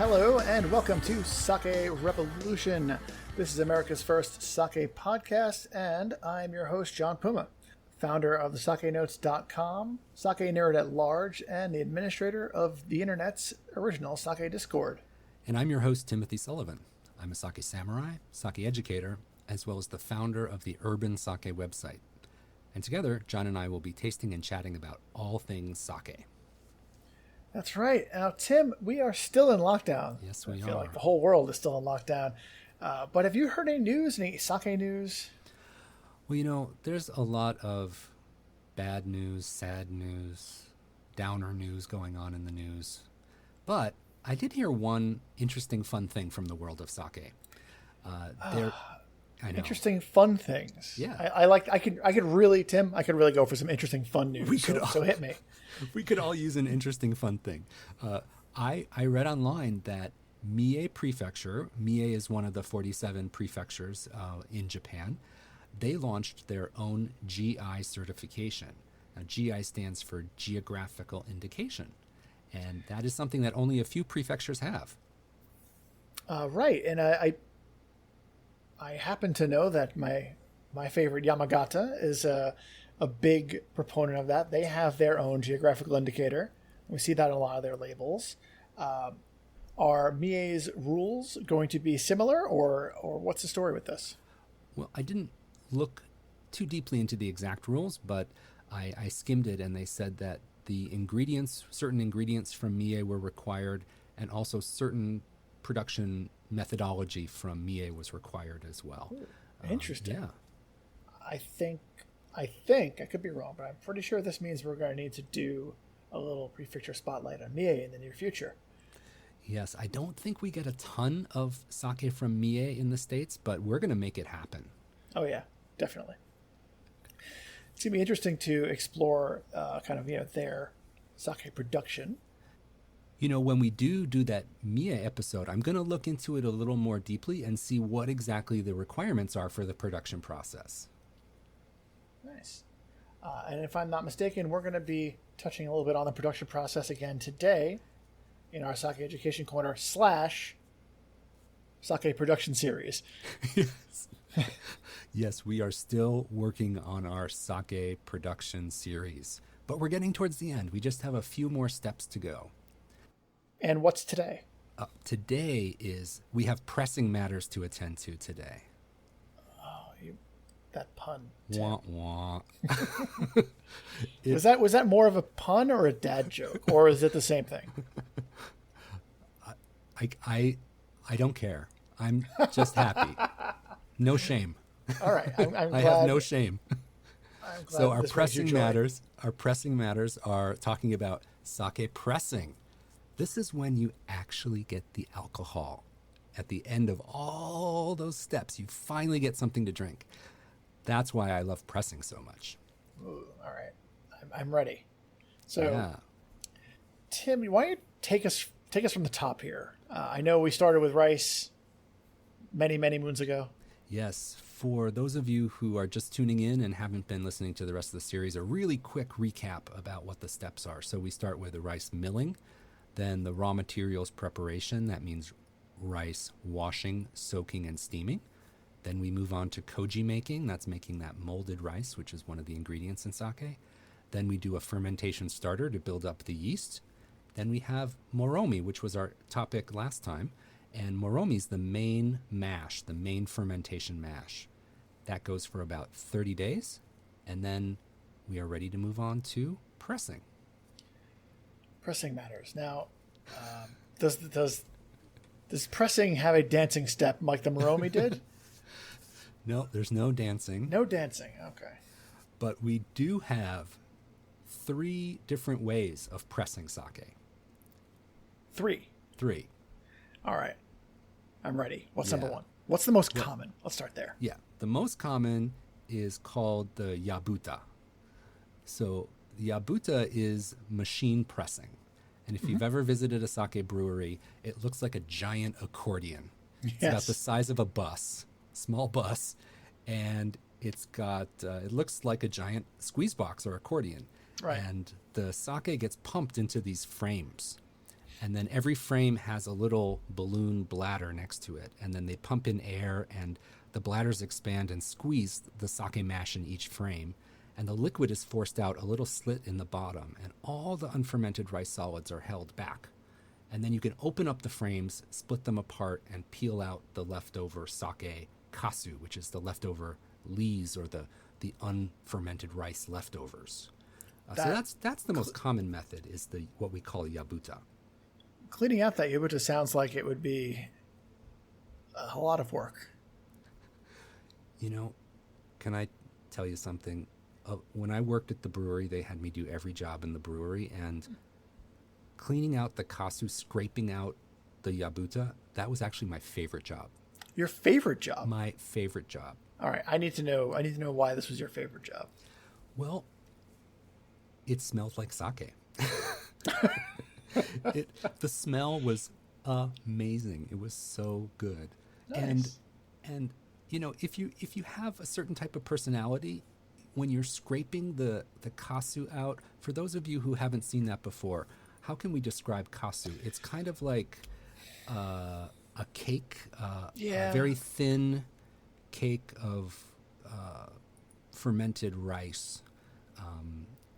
Hello and welcome to Sake Revolution. This is America's first sake podcast, and I'm your host, John Puma, founder of the SakeNotes.com, sake nerd at large, and the administrator of the internet's original sake Discord. And I'm your host, Timothy Sullivan. I'm a sake samurai, sake educator, as well as the founder of the Urban Sake website. And together, John and I will be tasting and chatting about all things sake. That's right. Now, Tim, we are still in lockdown. Yes, we I feel are. like the whole world is still in lockdown. But have you heard any news, any sake news? Well, you know, there's a lot of bad news, sad news, downer news going on in the news. But I did hear one interesting, fun thing from the world of sake. I know. Interesting, fun things. Yeah. I could really go for some interesting, fun news. So hit me. We could all use an interesting, fun thing. I read online that Mie Prefecture, Mie is one of the 47 prefectures in Japan, they launched their own GI certification. Now, GI stands for Geographical Indication, and that is something that only a few prefectures have. Right, and I happen to know that my favorite Yamagata is a big proponent of that. They have their own geographical indicator. We see that in a lot of their labels. Are Mie's rules going to be similar, or what's the story with this? Well, I didn't look too deeply into the exact rules, but I skimmed it, and they said that certain ingredients from Mie were required, and also certain production methodology from Mie was required as well. Ooh, interesting. Yeah. I think I could be wrong, but I'm pretty sure this means we're going to need to do a little prefecture spotlight on Mie in the near future. Yes, I don't think we get a ton of sake from Mie in the States, but we're going to make it happen. Oh yeah, definitely. It's going to be interesting to explore their sake production. You know, when we do that Mie episode, I'm going to look into it a little more deeply and see what exactly the requirements are for the production process. Nice. And if I'm not mistaken, we're going to be touching a little bit on the production process again today in our Sake Education Corner / Sake Production Series. Yes. Yes, we are still working on our sake production series, but we're getting towards the end. We just have a few more steps to go. And what's today? Today we have pressing matters to attend to today. That pun. Wah, wah. Was that more of a pun or a dad joke, or is it the same thing? I don't care. I'm just happy. No shame. All right, I'm glad. I have no shame. I'm glad So our this pressing brings you joy. matters are talking about sake pressing. This is when you actually get the alcohol. At the end of all those steps, you finally get something to drink. That's why I love pressing so much. Ooh, all right, I'm ready. So, Yeah. Tim, why don't you take us from the top here? I know we started with rice many moons ago. Yes, for those of you who are just tuning in and haven't been listening to the rest of the series, a really quick recap about what the steps are. So we start with the rice milling, then the raw materials preparation. That means rice washing, soaking, and steaming. Then we move on to koji making. That's making that molded rice, which is one of the ingredients in sake. Then we do a fermentation starter to build up the yeast. Then we have moromi, which was our topic last time. And moromi is the main mash, the main fermentation mash. That goes for about 30 days. And then we are ready to move on to pressing. Pressing matters. Now, does pressing have a dancing step like the moromi did? No, there's no dancing. No dancing. Okay. But we do have 3 different ways of pressing sake. 3. 3. All right. I'm ready. What's Yeah. number 1? What's the most common? Let's start there. Yeah. The most common is called the yabuta. So the yabuta is machine pressing. And if you've ever visited a sake brewery, it looks like a giant accordion. It's about the size of a bus, small bus, and it's got, it looks like a giant squeeze box or accordion. Right. And the sake gets pumped into these frames. And then every frame has a little balloon bladder next to it. And then they pump in air, and the bladders expand and squeeze the sake mash in each frame. And the liquid is forced out a little slit in the bottom, and all the unfermented rice solids are held back. And then you can open up the frames, split them apart, and peel out the leftover sake kasu, which is the leftover lees or the unfermented rice leftovers. So that's the most common method, is what we call yabuta. Cleaning out that yabuta sounds like it would be a lot of work. Can I tell you something? When I worked at the brewery, they had me do every job in the brewery, and cleaning out the kasu, scraping out the yabuta, that was actually my favorite job. Your favorite job? My favorite job. All right, I need to know why this was your favorite job. Well, it smelled like sake. The smell was amazing. It was so good. Nice. And if you have a certain type of personality, when you're scraping the kasu out, for those of you who haven't seen that before, how can we describe kasu? It's kind of like a cake, a very thin cake of fermented rice.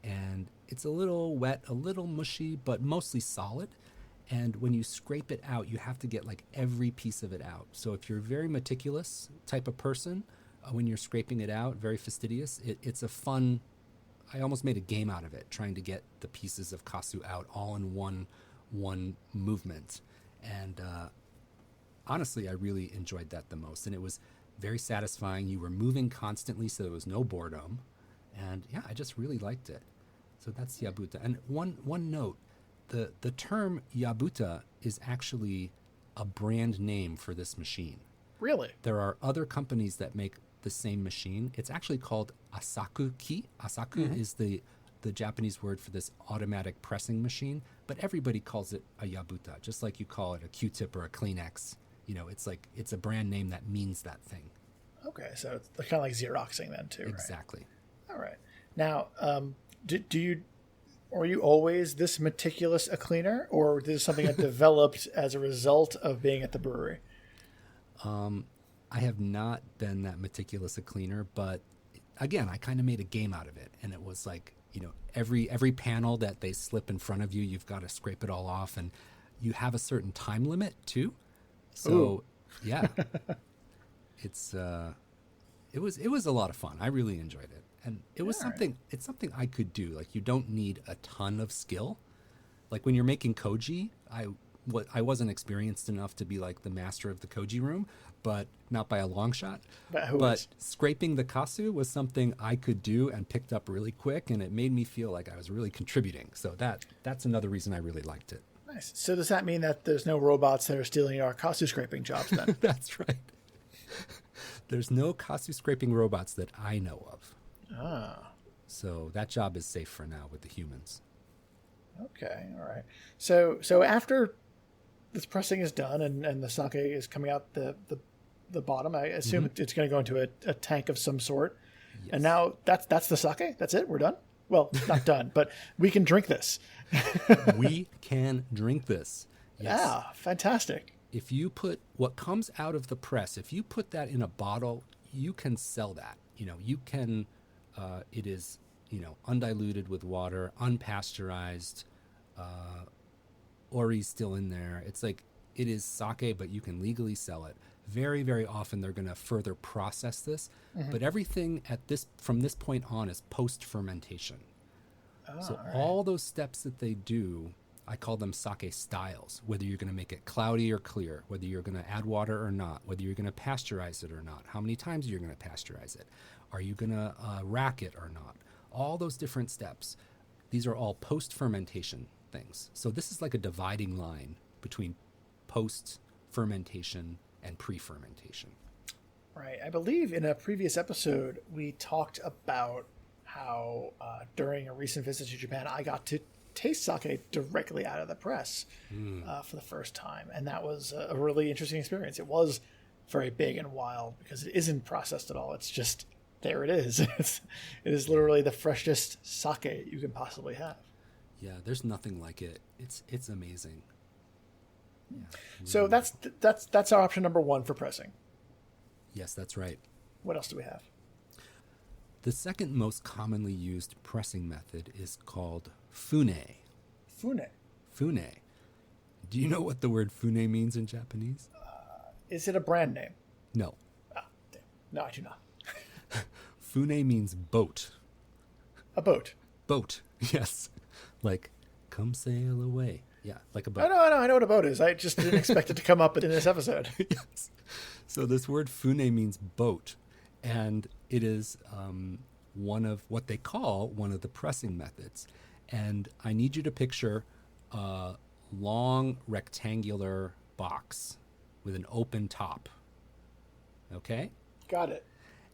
And it's a little wet, a little mushy, but mostly solid. And when you scrape it out, you have to get like every piece of it out. So if you're a very meticulous type of person, when you're scraping it out, very fastidious, it's a fun, I almost made a game out of it, trying to get the pieces of kasu out all in one movement. And honestly, I really enjoyed that the most. And it was very satisfying. You were moving constantly, so there was no boredom. And yeah, I just really liked it. So that's yabuta. And one note, the term yabuta is actually a brand name for this machine. Really? There are other companies that make the same machine. It's actually called asaku-ki. Asaku is the Japanese word for this automatic pressing machine, but everybody calls it a yabuta, just like you call it a Q-tip or a Kleenex. It's a brand name that means that thing. Okay, so it's kind of like Xeroxing then too, right? Exactly. All right. Now, are you always this meticulous a cleaner, or is this something that developed as a result of being at the brewery? I have not been that meticulous a cleaner, but again, I kind of made a game out of it. And it was like, every panel that they slip in front of you, you've got to scrape it all off. And you have a certain time limit too. So yeah, it was a lot of fun. I really enjoyed it. And it was it's something I could do. Like, you don't need a ton of skill. Like when you're making koji, I wasn't experienced enough to be like the master of the koji room, but not by a long shot. But scraping the kasu was something I could do and picked up really quick, and it made me feel like I was really contributing. So that's another reason I really liked it. Nice. So does that mean that there's no robots that are stealing our kasu scraping jobs then? That's right. There's no kasu scraping robots that I know of. Ah. So that job is safe for now with the humans. Okay. All right. So after this pressing is done and the sake is coming out the bottom, I assume it's going to go into a tank of some sort. Yes. And now that's the sake. That's it. We're done. Well, not done, but we can drink this. We can drink this. Yes. Yeah. Fantastic. If you put what comes out of the press, if you put that in a bottle, you can sell that. You can, it is, undiluted with water, unpasteurized, Ori's still in there. It's like, it is sake, but you can legally sell it. Very, very often they're going to further process this, but everything from this point on is post-fermentation. Oh, so right. all those steps that they do, I call them sake styles, whether you're going to make it cloudy or clear, whether you're going to add water or not, whether you're going to pasteurize it or not, how many times you're going to pasteurize it, are you going to rack it or not, all those different steps. These are all post-fermentation things. So this is like a dividing line between post-fermentation and pre-fermentation. Right. I believe in a previous episode, we talked about how during a recent visit to Japan, I got to taste sake directly out of the press for the first time. And that was a really interesting experience. It was very big and wild because it isn't processed at all. It's just, there it is. It is literally the freshest sake you can possibly have. Yeah, there's nothing like it. It's amazing. So that's our option number 1 for pressing. Yes, that's right. What else do we have? The second most commonly used pressing method is called fune. Fune. Fune. Do you know what the word fune means in Japanese? Is it a brand name? No. Ah, damn. No, I do not. Fune means boat. A boat. Boat, yes. Like, come sail away. Yeah, like a boat. I know what a boat is. I just didn't expect it to come up in this episode. Yes. So this word fune means boat, and it is one of what they call one of the pressing methods. And I need you to picture a long rectangular box with an open top. Okay? Got it.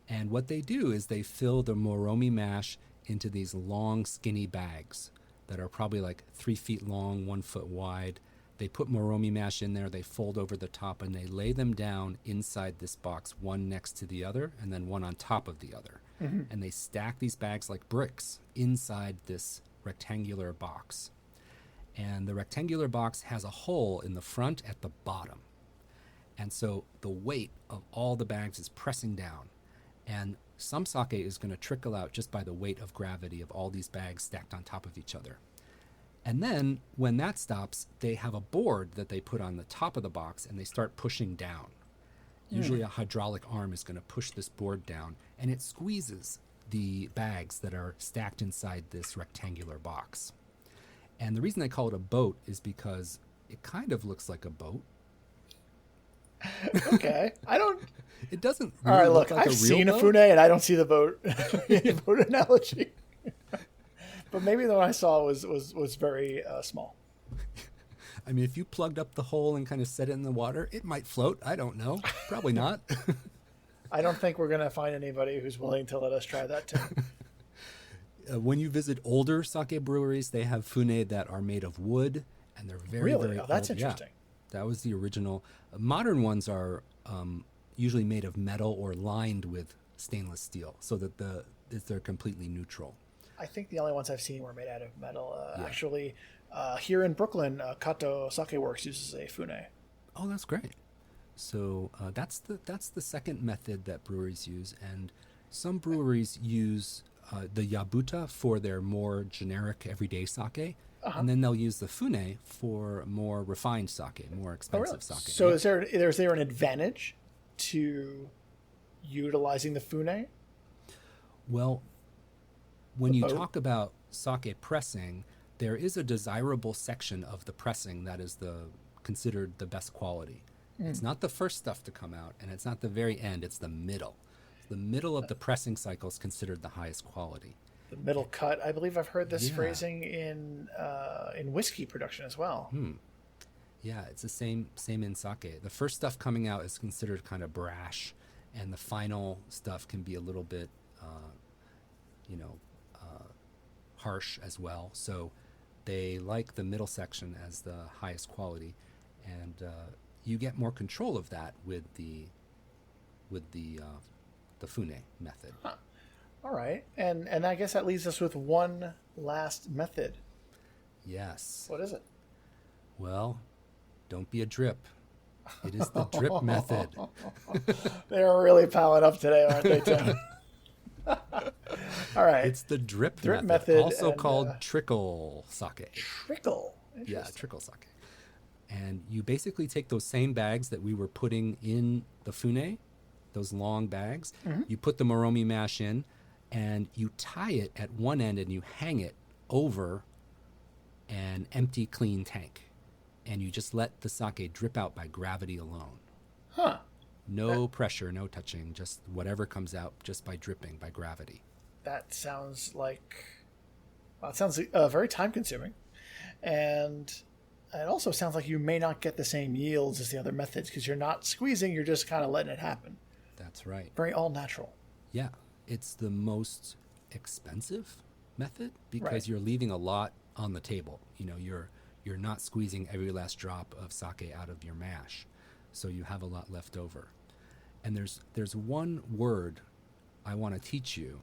And what they do is they fill the moromi mash into these long, skinny bags that are probably like 3 feet long, 1 foot wide. They put moromi mash in there, they fold over the top, and they lay them down inside this box, one next to the other, and then one on top of the other. Mm-hmm. And they stack these bags like bricks inside this rectangular box. And the rectangular box has a hole in the front at the bottom. And so the weight of all the bags is pressing down. And some sake is going to trickle out just by the weight of gravity of all these bags stacked on top of each other. And then when that stops, they have a board that they put on the top of the box and they start pushing down. Usually a hydraulic arm is going to push this board down, and it squeezes the bags that are stacked inside this rectangular box. And the reason they call it a boat is because it kind of looks like a boat. Okay. I don't... It doesn't really all right, look, like I've seen a fune, and I don't see the boat, boat analogy. But maybe the one I saw was very small. I mean, if you plugged up the hole and kind of set it in the water, it might float. I don't know. Probably not. I don't think we're going to find anybody who's willing to let us try that too. When you visit older sake breweries, they have fune that are made of wood, and they're very, very old. That's interesting. Yeah, that was the original. Modern ones are usually made of metal or lined with stainless steel, so that they're completely neutral. I think the only ones I've seen were made out of metal. Actually, here in Brooklyn, Kato Sake Works uses a fune. Oh, that's great. So that's the second method that breweries use, and some breweries use the yabuta for their more generic everyday sake, and then they'll use the fune for more refined sake, more expensive sake. So is there an advantage to utilizing the fune? Well, when you talk about sake pressing, there is a desirable section of the pressing that is considered the best quality. It's not the first stuff to come out, and it's not the very end, it's the middle. The middle of the pressing cycle is considered the highest quality. The middle cut. I believe I've heard this phrasing in whiskey production as well. Yeah, it's the same in sake. The first stuff coming out is considered kind of brash, and the final stuff can be a little bit, harsh as well. So they like the middle section as the highest quality, and you get more control of that with the fune method. Huh. All right, and I guess that leaves us with one last method. Yes. What is it? Well, don't be a drip. It is the drip method. They're really piling up today, aren't they, Tim? All right. It's the drip method, also called trickle sake. Trickle? Yeah, trickle sake. And you basically take those same bags that we were putting in the fune, those long bags, you put the moromi mash in, and you tie it at one end and you hang it over an empty, clean tank. And you just let the sake drip out by gravity alone. Huh. No pressure, no touching, just whatever comes out just by dripping, by gravity. That sounds like... Well, it sounds very time-consuming. And it also sounds like you may not get the same yields as the other methods because you're not squeezing, you're just kind of letting it happen. That's right. Very all-natural. Yeah. It's the most expensive method because you're leaving a lot on the table. You're not squeezing every last drop of sake out of your mash, so you have a lot left over. And there's one word I want to teach you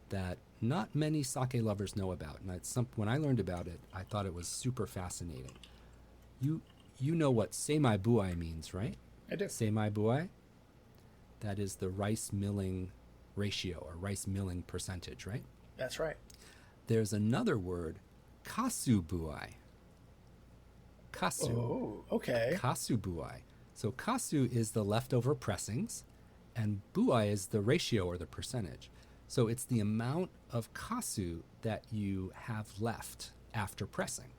that not many sake lovers know about. And when I learned about it, I thought it was super fascinating. You you know what seimai buai means, right? I do. Seimai buai? That is the rice milling ratio or rice milling percentage, right? That's right. There's another word, kasu buai. Kasu. Oh, okay. Kasu buai. So kasu is the leftover pressings, and buai is the ratio or the percentage. So it's the amount of kasu that you have left after pressing.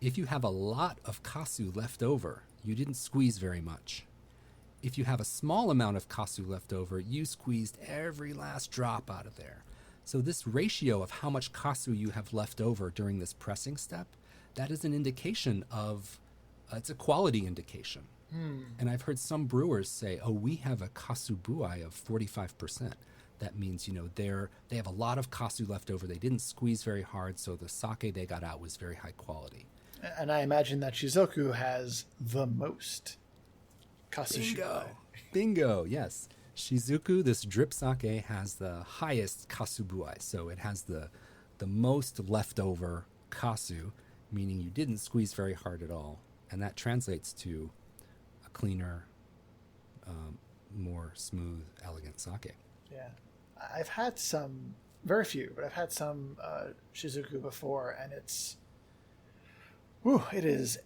If you have a lot of kasu left over, you didn't squeeze very much. If you have a small amount of kasu left over, you squeezed every last drop out of there. So this ratio of how much kasu you have left over during this pressing step, that is an indication of, it's a quality indication. And I've heard some brewers say, oh, we have a kasu buai of 45%. That means, they have a lot of kasu left over. They didn't squeeze very hard, so the sake they got out was very high quality. And I imagine that Shizuku has the most kasu. Bingo, yes. Shizuku, this drip sake, has the highest kasu buai. So it has the most leftover kasu, meaning you didn't squeeze very hard at all. And that translates to a cleaner, more smooth, elegant sake. Yeah. I've had some, very few, but I've had some Shizuku before, and it is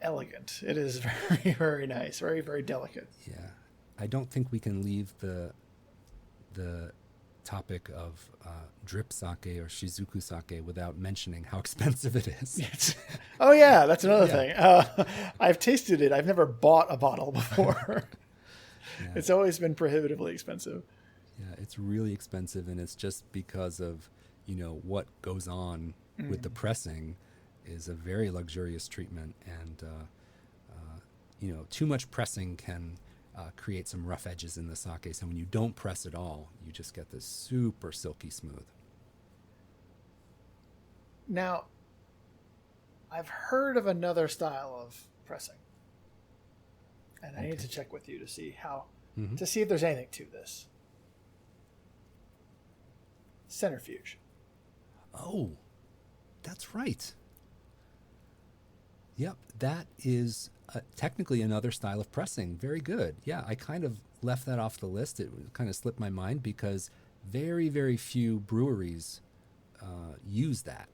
elegant. It is very, very nice, very, very delicate. Yeah. I don't think we can leave the topic of drip sake or Shizuku sake without mentioning how expensive it is. Yes. Oh, yeah, that's another thing. I've tasted it. I've never bought a bottle before. Yeah. It's always been prohibitively expensive. Yeah, it's really expensive, and it's just because of, what goes on with the pressing is a very luxurious treatment, and, too much pressing can create some rough edges in the sake, so when you don't press at all, you just get this super silky smooth. Now, I've heard of another style of pressing, and I need to check with you to see to see if there's anything to this. Centrifuge. Oh, that's right. Yep, that is technically another style of pressing. Very good. Yeah, I kind of left that off the list. It kind of slipped my mind because very, very few breweries use that.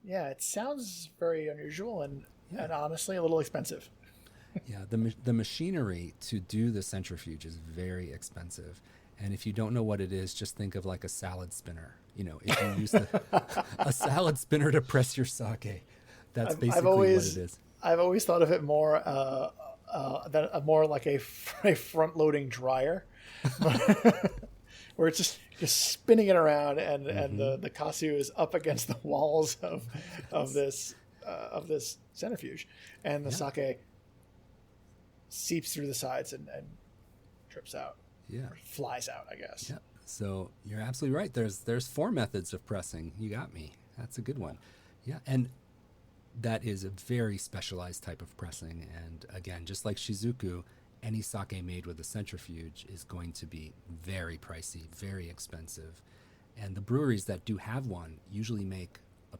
Yeah, it sounds very unusual and honestly a little expensive. Yeah, the machinery to do the centrifuge is very expensive. And if you don't know what it is, just think of like a salad spinner. If you use a salad spinner to press your sake, that's basically what it is. I've always thought of it more more like a front-loading dryer, where it's just spinning it around, and the kasu is up against the walls of this centrifuge, and the sake seeps through the sides and drips out. Yeah, flies out, I guess. Yeah. So you're absolutely right. There's 4 methods of pressing. You got me. That's a good one. Yeah, and that is a very specialized type of pressing. And again, just like Shizuku, any sake made with a centrifuge is going to be very pricey, very expensive. And the breweries that do have one usually make a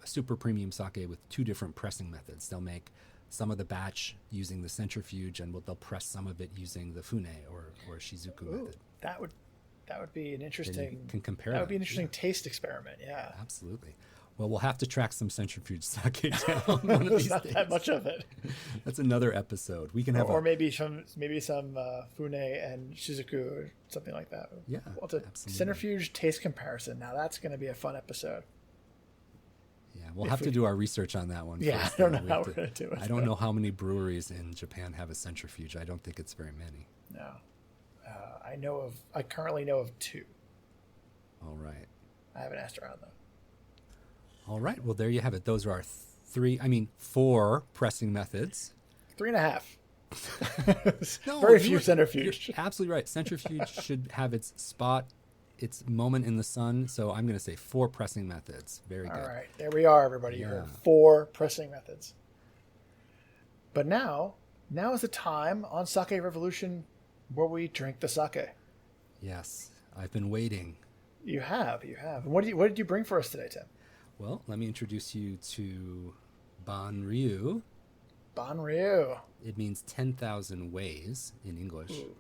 super premium sake with 2 different pressing methods. They'll make some of the batch using the centrifuge, and they'll press some of it using the fune or Shizuku method. That would be an interesting. You can compare. That would be an interesting taste experiment. Yeah, absolutely. Well, we'll have to track some centrifuge sake down one of these not days. That much of it. That's another episode. We can have, maybe some fune and Shizuku or something like that. Yeah, absolutely. Centrifuge taste comparison. Now that's going to be a fun episode. Yeah, we'll have to do our research on that one. Yeah, first, I don't know how we're going to do it. I don't know how many breweries in Japan have a centrifuge. I don't think it's very many. No. I currently know of 2. All right. I haven't asked around though. All right. Well, there you have it. Those are our 4 pressing methods. 3.5. No, very few centrifuge. You're absolutely right. Centrifuge should have its spot, its moment in the sun. So I'm going to say 4 pressing methods. Very good. All right. There we are, everybody. You heard 4 pressing methods. But now is the time on Sake Revolution where we drink the sake. Yes. I've been waiting. You have. And what did you bring for us today, Tim? Well, let me introduce you to Ban Ryu. Banryu. It means 10,000 ways in English. Ooh.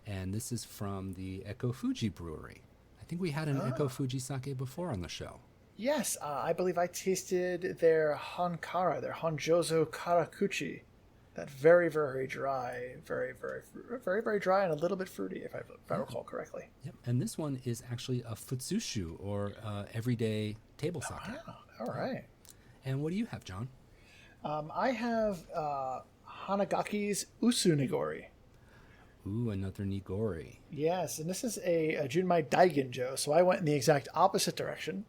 And this is from the Echo Fuji Brewery. I think we had an Echo Fuji sake before on the show. Yes, I believe I tasted their Hankara, their Honjozo Karakuchi. That very, very dry, very dry and a little bit fruity, if I recall correctly. Yep. And this one is actually a futsushu, or everyday table sake. Wow. All right. And what do you have, John? I have Hanagaki's Usu-Nigori. Ooh, another Nigori. Yes, and this is a Junmai Daiginjo, so I went in the exact opposite direction.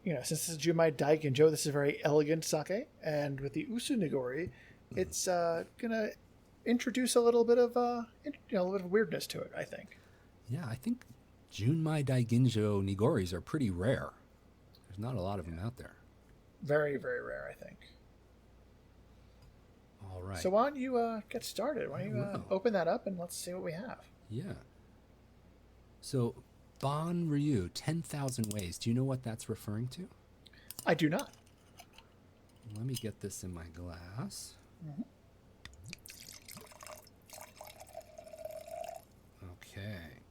Since this is Junmai Daiginjo, this is a very elegant sake, and with the Usu-Nigori, it's gonna introduce a little bit of a little bit of weirdness to it, I think. Yeah, I think Junmai Daiginjo Nigoris are pretty rare. There's not a lot of them out there. Very, very rare, I think. All right. So why don't you get started? Why don't you open that up and let's see what we have? Yeah. So, Banryu, 10,000 ways. Do you know what that's referring to? I do not. Let me get this in my glass. Mm-hmm. Okay.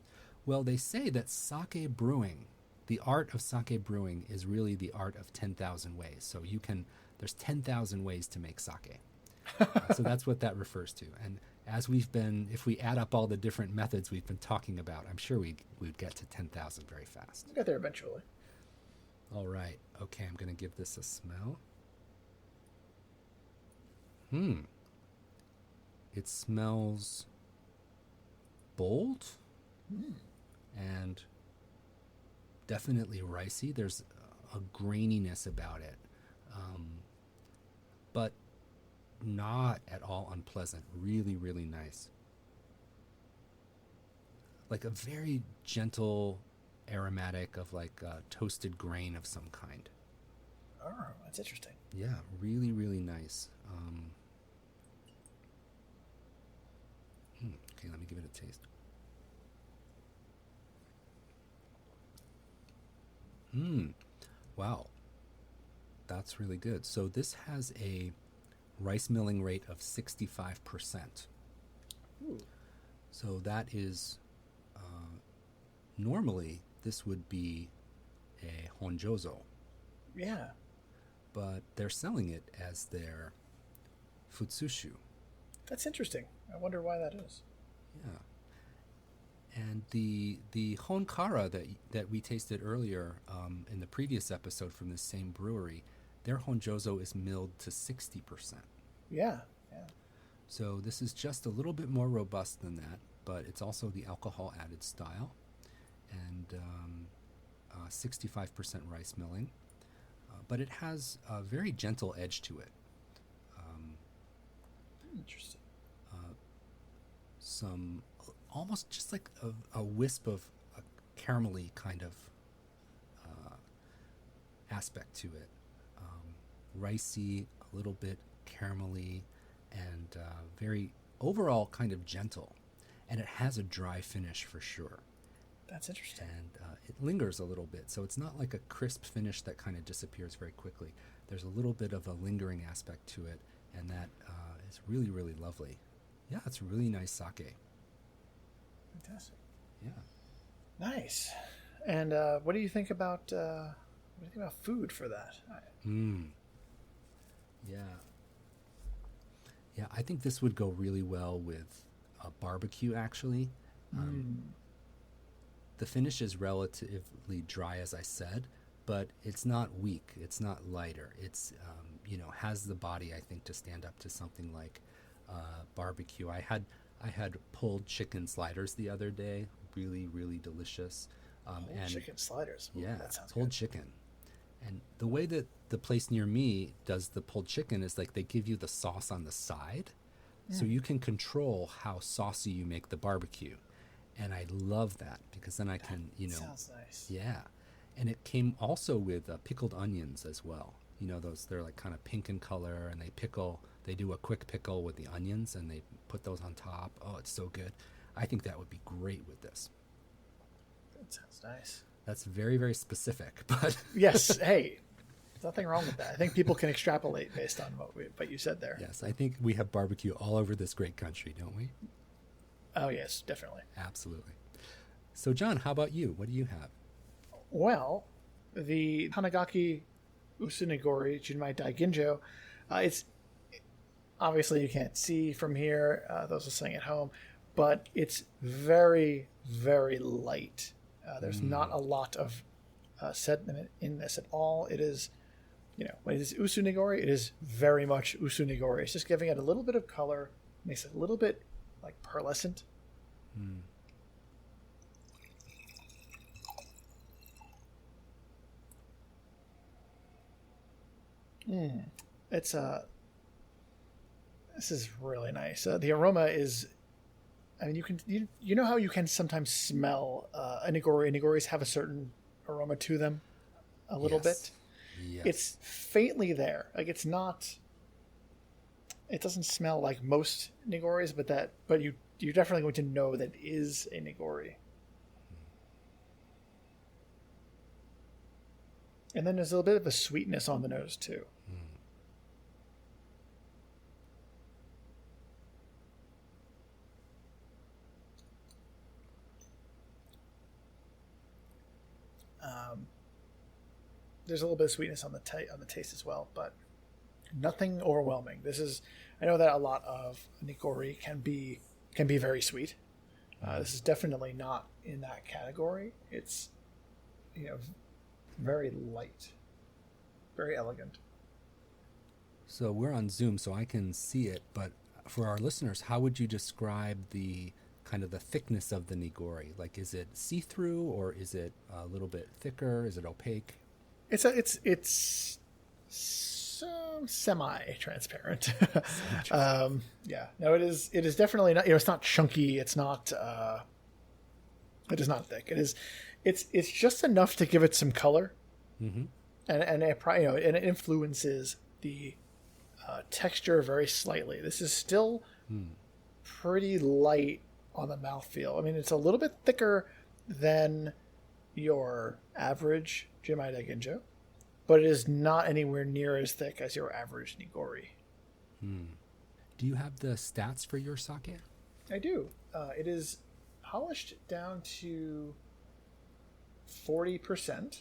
Well, they say that sake brewing, the art of sake brewing, is really the art of 10,000 ways. So there's 10,000 ways to make sake. So that's what that refers to. And as if we add up all the different methods we've been talking about, I'm sure we'd get to 10,000 very fast. We'll get there eventually. All right. Okay, I'm going to give this a smell. It smells bold and definitely ricey. There's a graininess about it, but not at all unpleasant. Really, really nice. Like a very gentle aromatic of like a toasted grain of some kind. Oh, that's interesting. Yeah, really, really nice. Okay, let me give it a taste. Wow. That's really good. So this has a rice milling rate of 65%. Ooh. So that is, normally this would be a honjozo, Yeah. but they're selling it as their futsushu. That's interesting. I wonder why that is. Yeah. And the Honkara that we tasted earlier in the previous episode from this same brewery, their honjozo is milled to 60%. Yeah. So this is just a little bit more robust than that, but it's also the alcohol added style, and 65% rice milling. But it has a very gentle edge to it. Interesting. Some almost just like a wisp of a caramelly kind of aspect to it. Ricey, a little bit caramelly, and very overall kind of gentle. And it has a dry finish for sure. That's interesting. And it lingers a little bit. So it's not like a crisp finish that kind of disappears very quickly. There's a little bit of a lingering aspect to it, and that is really, really lovely. Yeah, it's really nice sake. Fantastic. Yeah. Nice. And what do you think about food for that? Yeah, I think this would go really well with a barbecue, actually. The finish is relatively dry, as I said, but it's not weak. It's not lighter. It's, has the body, I think, to stand up to something like barbecue. I had pulled chicken sliders the other day. Really, really delicious. And chicken sliders. Ooh, yeah, that sounds pulled good. chicken. And the way that the place near me does the pulled chicken is like they give you the sauce on the side, so you can control how saucy you make the barbecue. And I love that because then I can, Sounds nice. Yeah. And it came also with pickled onions as well. They're like kind of pink in color, and they do a quick pickle with the onions and they put those on top. Oh, it's so good. I think that would be great with this. That sounds nice. That's very, very specific, but Yes. Hey, There's nothing wrong with that. I think people can extrapolate based on what you said there. Yes, I think we have barbecue all over this great country, don't we? Oh, yes, definitely. Absolutely. So, John, how about you? What do you have? Well, the Hanagaki Usu-Nigori Junmai Daiginjo, it's obviously you can't see from here, those listening at home, but it's very, very light. There's not a lot of sediment in this at all. It is, when it is Usu-Nigori, it is very much Usu-Nigori. It's just giving it a little bit of color, makes it a little bit like pearlescent. It's this is really nice. The aroma is, I mean, you know how you can sometimes smell a nigori. Nigoris have a certain aroma to them, a little bit. Yes. It's faintly there. Like it's not. It doesn't smell like most nigoris, but you're definitely going to know that it is a nigori. And then there's a little bit of a sweetness on the nose too. There's a little bit of sweetness on the taste as well, but nothing overwhelming. I know that a lot of nigori can be very sweet. This is definitely not in that category. It's very light, very elegant. So we're on Zoom, so I can see it, but for our listeners, how would you describe the kind of the thickness of the nigori? Like, is it see-through or is it a little bit thicker? Is it opaque? It's semi-transparent. Yeah, no, it is definitely not. It's not chunky. It's not. It is not thick. It's just enough to give it some color, and it influences the texture very slightly. This is still pretty light on the mouthfeel. I mean, it's a little bit thicker than your average Junmai Daiginjo, but it is not anywhere near as thick as your average nigori. Do you have the stats for your sake? I do. It is polished down to 40%.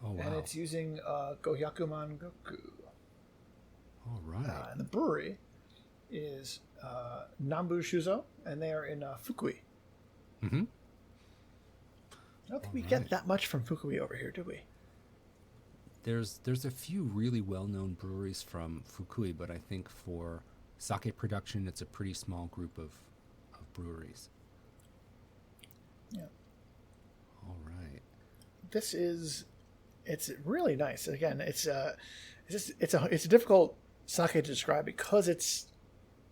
Oh, wow. And it's using Gohyakuman Goku. All right. And the brewery is Nambu Shuzo, and they are in Fukui. Mm-hmm. I don't think we get that much from Fukui over here, do we? There's a few really well-known breweries from Fukui, but I think for sake production, it's a pretty small group of breweries. Yeah. All right. It's really nice. Again, it's a difficult sake to describe because it's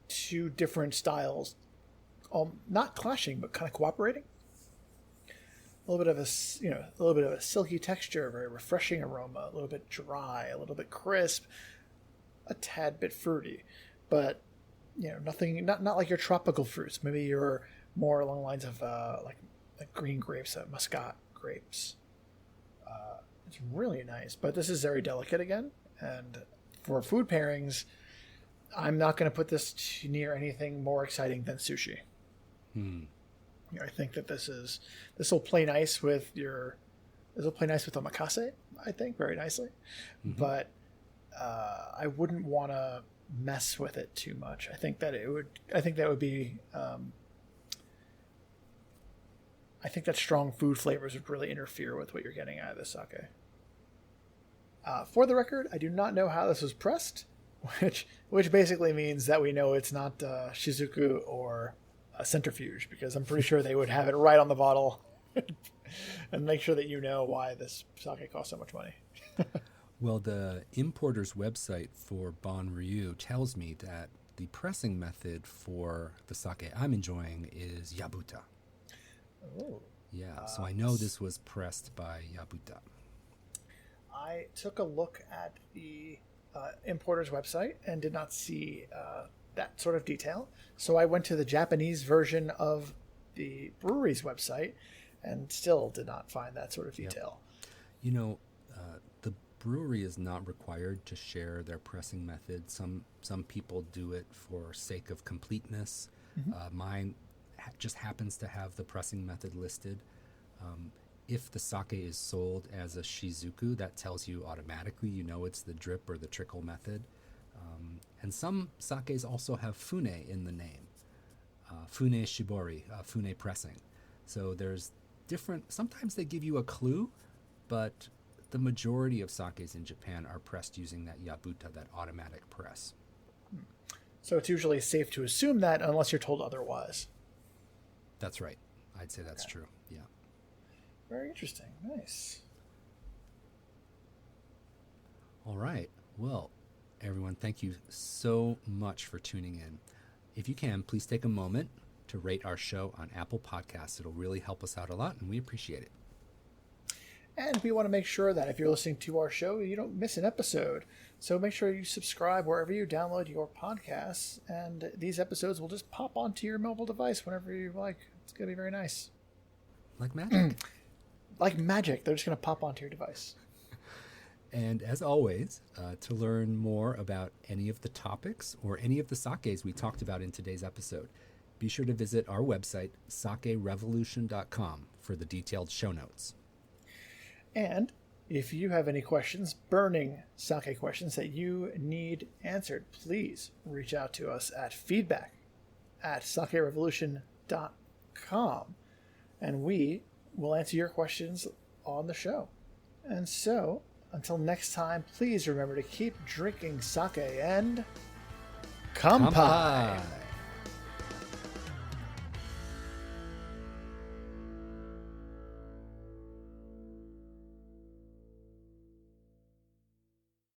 two different styles, not clashing but kind of cooperating. A little bit of a silky texture, very refreshing aroma, a little bit dry, a little bit crisp, a tad bit fruity, but nothing, not like your tropical fruits. Maybe you're more along the lines of like green grapes, Muscat grapes. It's really nice, but this is very delicate again. And for food pairings, I'm not going to put this near anything more exciting than sushi. I think that this will play nice with omakase. I think very nicely, but I wouldn't want to mess with it too much. I think that would be. I think that strong food flavors would really interfere with what you're getting out of this sake. For the record, I do not know how this was pressed, which basically means that we know it's not shizuku or a centrifuge, because I'm pretty sure they would have it right on the bottle and make sure that you know why this sake costs so much money. Well, the importer's website for Bon Ryu tells me that the pressing method for the sake I'm enjoying is Yabuta. Oh. Yeah, so I know this was pressed by Yabuta. I took a look at the importer's website and did not see that sort of detail. So I went to the Japanese version of the brewery's website and still did not find that sort of detail. Yep. brewery is not required to share their pressing method. Some people do it for sake of completeness. Mine just happens to have the pressing method listed. If the sake is sold as a shizuku, that tells you automatically, it's the drip or the trickle method. And some sakes also have fune in the name. Fune shibori, fune pressing. So there's different, sometimes they give you a clue, but the majority of sakes in Japan are pressed using that yabuta, that automatic press. So it's usually safe to assume that unless you're told otherwise. That's right. I'd say that's true. Yeah. Very interesting. Nice. All right. Well, everyone, thank you so much for tuning in. If you can, please take a moment to rate our show on Apple Podcasts. It'll really help us out a lot, and we appreciate it. And we want to make sure that if you're listening to our show, you don't miss an episode. So make sure you subscribe wherever you download your podcasts, and these episodes will just pop onto your mobile device whenever you like. It's going to be very nice. Like magic. Like magic. They're just going to pop onto your device. And as always, to learn more about any of the topics or any of the sakes we talked about in today's episode, be sure to visit our website, sakerevolution.com, for the detailed show notes. And if you have any questions, burning sake questions that you need answered, please reach out to us at feedback@sakerevolution.com, and we will answer your questions on the show. And so, until next time, please remember to keep drinking sake and kanpai.